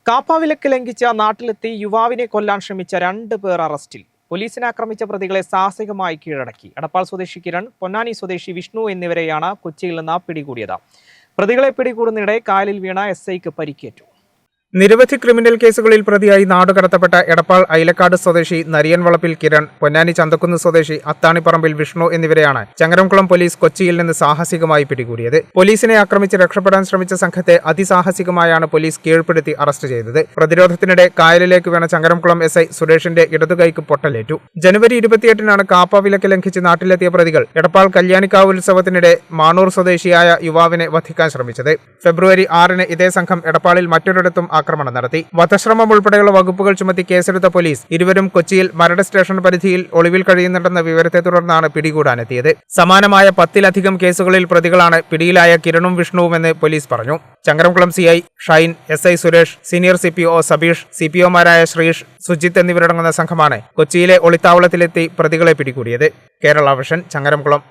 കാപ്പാവിലക്ക് ലംഘിച്ച നാട്ടിലെത്തി യുവാവിനെ കൊല്ലാൻ ശ്രമിച്ച 2 പേർ അറസ്റ്റിൽ. പോലീസിനെ ആക്രമിച്ച പ്രതികളെ സാഹസികമായി കീഴടക്കി. എടപ്പാൾ സ്വദേശി കിരൺ, പൊന്നാനി സ്വദേശി വിഷ്ണു എന്നിവരെയാണ് കൊച്ചിയിൽ നിന്ന് പിടികൂടിയത്. പ്രതികളെ പിടികൂടുന്നിടെ കായലിൽ വീണ എസ്ഐക്ക് പരിക്കേറ്റു. നിരവധി ക്രിമിനൽ കേസുകളിൽ പ്രതിയായി നാടുകടത്തപ്പെട്ട എടപ്പാൾ ഐലക്കാട് സ്വദേശി നരിയൻ വളപ്പിൽ കിരൺ, പൊന്നാനി ചന്തക്കുന്ന് സ്വദേശി അത്താണിപ്പറമ്പിൽ വിഷ്ണു എന്നിവരെയാണ് ചങ്ങരംകുളം പോലീസ് കൊച്ചിയിൽ നിന്ന് സാഹസികമായി പിടികൂടിയത്. പോലീസിനെ ആക്രമിച്ച് രക്ഷപ്പെടാൻ ശ്രമിച്ച സംഘത്തെ അതിസാഹസികമായാണ് പോലീസ് കീഴ്പ്പെടുത്തി അറസ്റ്റ് ചെയ്തത്. പ്രതിരോധത്തിനിടെ കായലിലേക്ക് വീണ ചങ്ങരംകുളം എസ്ഐ സുരേഷിന്റെ ഇടതുകൈക്ക് പൊട്ടലേറ്റു. ജനുവരി 28-നാണ് കാപ്പാവിലക്ക് ലംഘിച്ച് നാട്ടിലെത്തിയ പ്രതികൾ എടപ്പാൾ കല്യാണിക്കാവ് ഉത്സവത്തിനിടെ മാണൂർ സ്വദേശിയായ യുവാവിനെ വധിക്കാൻ ശ്രമിച്ചത്. ഫെബ്രുവരി 6-ന് ഇതേ സംഘം എടപ്പാളിൽ മറ്റൊരിടത്തും ആക്രമണം നടത്തി. വധശ്രമം ഉൾപ്പെടെയുള്ള വകുപ്പുകൾ ചുമത്തി കേസെടുത്ത പോലീസ് ഇരുവരും കൊച്ചിയിൽ മരട് സ്റ്റേഷൻ പരിധിയിൽ ഒളിവിൽ കഴിയുന്നുണ്ടെന്ന വിവരത്തെ തുടർന്നാണ് പിടികൂടാനെത്തിയത്. സമാനമായ 10-ലധികം കേസുകളിൽ പ്രതികളാണ് പിടിയിലായ കിരണും വിഷ്ണുവുമെന്ന് പോലീസ് പറഞ്ഞു. Changaramkulam CI Shine, SI Suresh, senior CPO Sabeesh, CPOമാരായ ശ്രീഷ്, സുജിത്ത് എന്നിവരടങ്ങുന്ന സംഘമാണ് കൊച്ചിയിലെ ഒളിത്താവളത്തിലെത്തി പ്രതികളെ പിടികൂടിയത്. കേരള വിഷൻ, ചങ്ങരംകുളം.